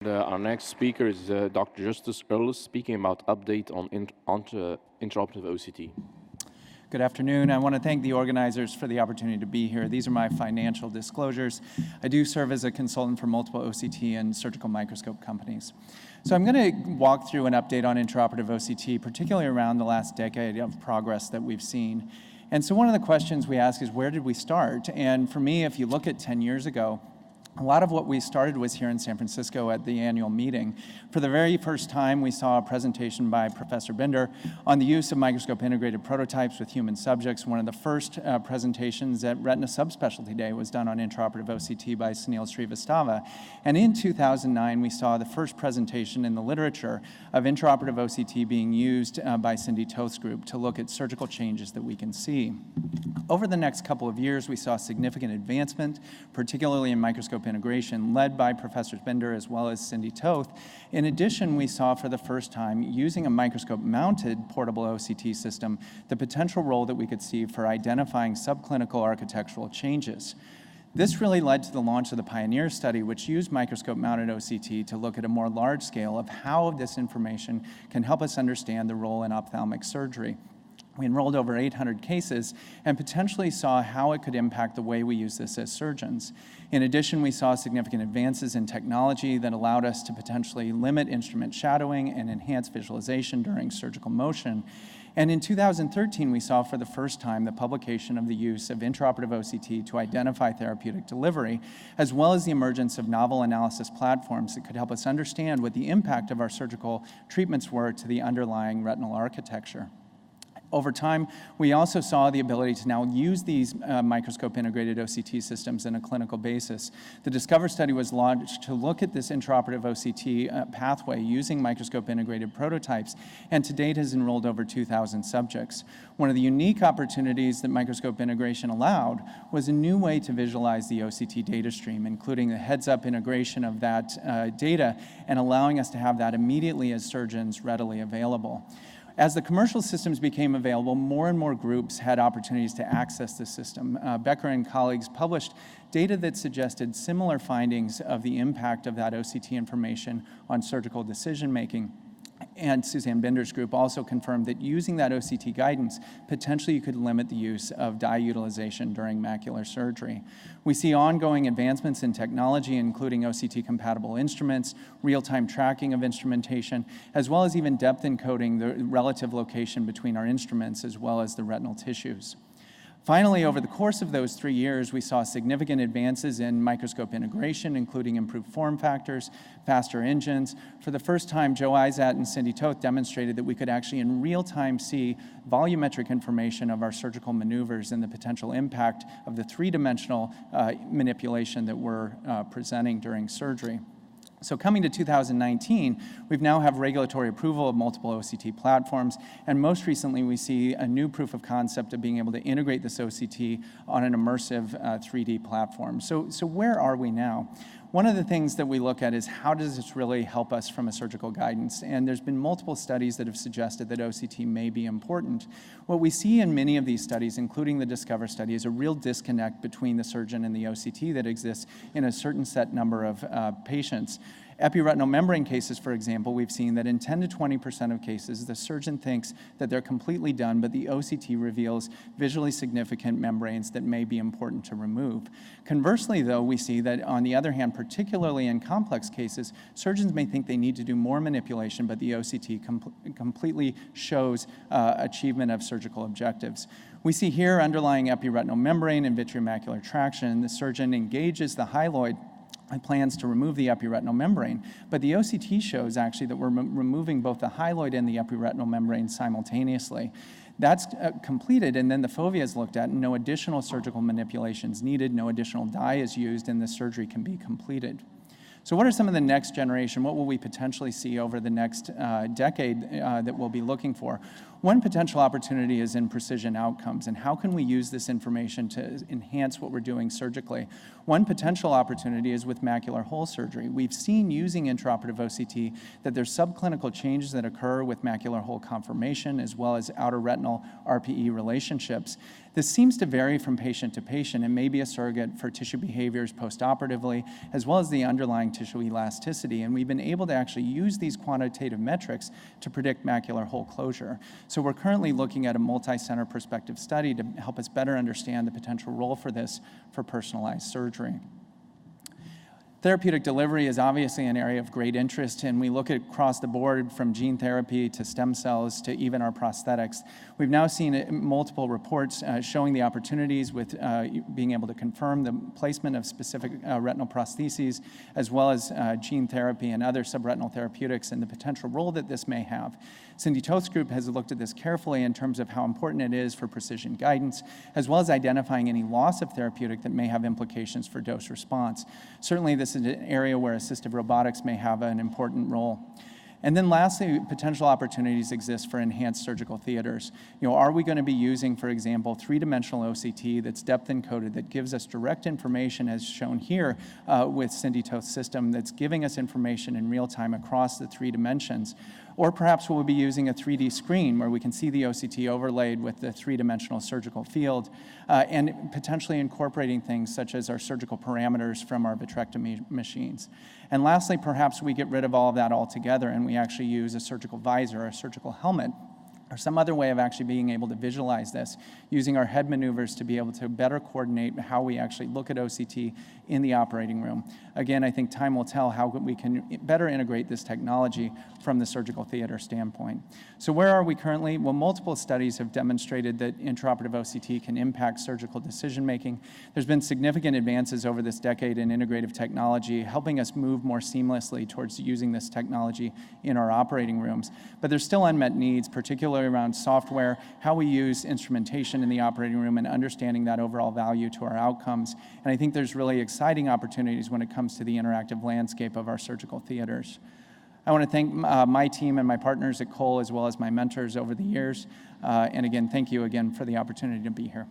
Our next speaker is Dr. Justus Earls speaking about update on intraoperative OCT. Good afternoon. I want to thank the organizers for the opportunity to be here. These are my financial disclosures. I do serve as a consultant for multiple OCT and surgical microscope companies. So I'm going to walk through an update on intraoperative OCT, particularly around the last decade of progress that we've seen. And so one of the questions we ask is, where did we start? And for me, if you look at 10 years ago, a lot of what we started was here in San Francisco at the annual meeting. For the very first time, we saw a presentation by Professor Binder on the use of microscope-integrated prototypes with human subjects. One of the first presentations at Retina Subspecialty Day was done on intraoperative OCT by Sunil Srivastava. And in 2009, we saw the first presentation in the literature of intraoperative OCT being used by Cindy Toth's group to look at surgical changes that we can see. Over the next couple of years, we saw significant advancement, particularly in microscope integration, led by Professors Binder as well as Cindy Toth. In addition, we saw for the first time, using a microscope-mounted portable OCT system, the potential role that we could see for identifying subclinical architectural changes. This really led to the launch of the Pioneer study, which used microscope-mounted OCT to look at a more large scale of how this information can help us understand the role in ophthalmic surgery. We enrolled over 800 cases and potentially saw how it could impact the way we use this as surgeons. In addition, we saw significant advances in technology that allowed us to potentially limit instrument shadowing and enhance visualization during surgical motion. And in 2013, we saw for the first time the publication of the use of intraoperative OCT to identify therapeutic delivery, as well as the emergence of novel analysis platforms that could help us understand what the impact of our surgical treatments were to the underlying retinal architecture. Over time, we also saw the ability to now use these microscope-integrated OCT systems in a clinical basis. The Discover study was launched to look at this intraoperative OCT pathway using microscope-integrated prototypes, and to date has enrolled over 2,000 subjects. One of the unique opportunities that microscope integration allowed was a new way to visualize the OCT data stream, including the heads-up integration of that data and allowing us to have that immediately as surgeons readily available. As the commercial systems became available, more and more groups had opportunities to access the system. Becker and colleagues published data that suggested similar findings of the impact of that OCT information on surgical decision-making. And Suzanne Binder's group also confirmed that using that OCT guidance, potentially you could limit the use of dye utilization during macular surgery. We see ongoing advancements in technology, including OCT-compatible instruments, real-time tracking of instrumentation, as well as even depth encoding the relative location between our instruments as well as the retinal tissues. Finally, over the course of those 3 years, we saw significant advances in microscope integration, including improved form factors, faster engines. For the first time, Joe Izat and Cindy Toth demonstrated that we could actually in real time see volumetric information of our surgical maneuvers and the potential impact of the three-dimensional manipulation that we're presenting during surgery. So coming to 2019, we now have regulatory approval of multiple OCT platforms, and most recently we see a new proof of concept of being able to integrate this OCT on an immersive 3D platform. So where are we now? One of the things that we look at is how does this really help us from a surgical guidance? And there's been multiple studies that have suggested that OCT may be important. What we see in many of these studies, including the Discover study, is a real disconnect between the surgeon and the OCT that exists in a certain set number of patients. Epiretinal membrane cases, for example, we've seen that in 10 to 20% of cases, the surgeon thinks that they're completely done, but the OCT reveals visually significant membranes that may be important to remove. Conversely, though, we see that, on the other hand, particularly in complex cases, surgeons may think they need to do more manipulation, but the OCT completely shows achievement of surgical objectives. We see here underlying epiretinal membrane and vitreomacular traction. The surgeon engages the hyaloid and plans to remove the epiretinal membrane, but the OCT shows actually that we're removing both the hyaloid and the epiretinal membrane simultaneously. That's completed, and then the fovea is looked at, and no additional surgical manipulations needed, no additional dye is used, and the surgery can be completed. So what are some of the next generation? What will we potentially see over the next decade that we'll be looking for? One potential opportunity is in precision outcomes, and how can we use this information to enhance what we're doing surgically? One potential opportunity is with macular hole surgery. We've seen using intraoperative OCT that there's subclinical changes that occur with macular hole conformation as well as outer retinal RPE relationships. This seems to vary from patient to patient and may be a surrogate for tissue behaviors postoperatively, as well as the underlying tissue elasticity. And we've been able to actually use these quantitative metrics to predict macular hole closure. So we're currently looking at a multi-center prospective study to help us better understand the potential role for this for personalized surgery. Therapeutic delivery is obviously an area of great interest, and we look at across the board from gene therapy to stem cells to even our prosthetics. We've now seen multiple reports showing the opportunities with being able to confirm the placement of specific retinal prostheses, as well as gene therapy and other subretinal therapeutics and the potential role that this may have. Cindy Toth's group has looked at this carefully in terms of how important it is for precision guidance, as well as identifying any loss of therapeutic that may have implications for dose response. Certainly, this is an area where assistive robotics may have an important role. And then lastly, potential opportunities exist for enhanced surgical theaters. Are we going to be using, for example, three-dimensional OCT that's depth encoded that gives us direct information as shown here with Cindy Toth's system that's giving us information in real time across the 3 dimensions? Or perhaps we'll be using a 3D screen where we can see the OCT overlaid with the 3-dimensional surgical field and potentially incorporating things such as our surgical parameters from our vitrectomy machines. And lastly, perhaps we get rid of all of that altogether and we actually use a surgical visor or a surgical helmet or some other way of actually being able to visualize this, using our head maneuvers to be able to better coordinate how we actually look at OCT in the operating room. Again, I think time will tell how we can better integrate this technology from the surgical theater standpoint. So where are we currently? Well, multiple studies have demonstrated that intraoperative OCT can impact surgical decision-making. There's been significant advances over this decade in integrative technology, helping us move more seamlessly towards using this technology in our operating rooms. But there's still unmet needs, particularly around software, how we use instrumentation in the operating room, and understanding that overall value to our outcomes. And I think there's really exciting opportunities when it comes to the interactive landscape of our surgical theaters. I want to thank my team and my partners at Cole, as well as my mentors over the years. And again, thank you again for the opportunity to be here.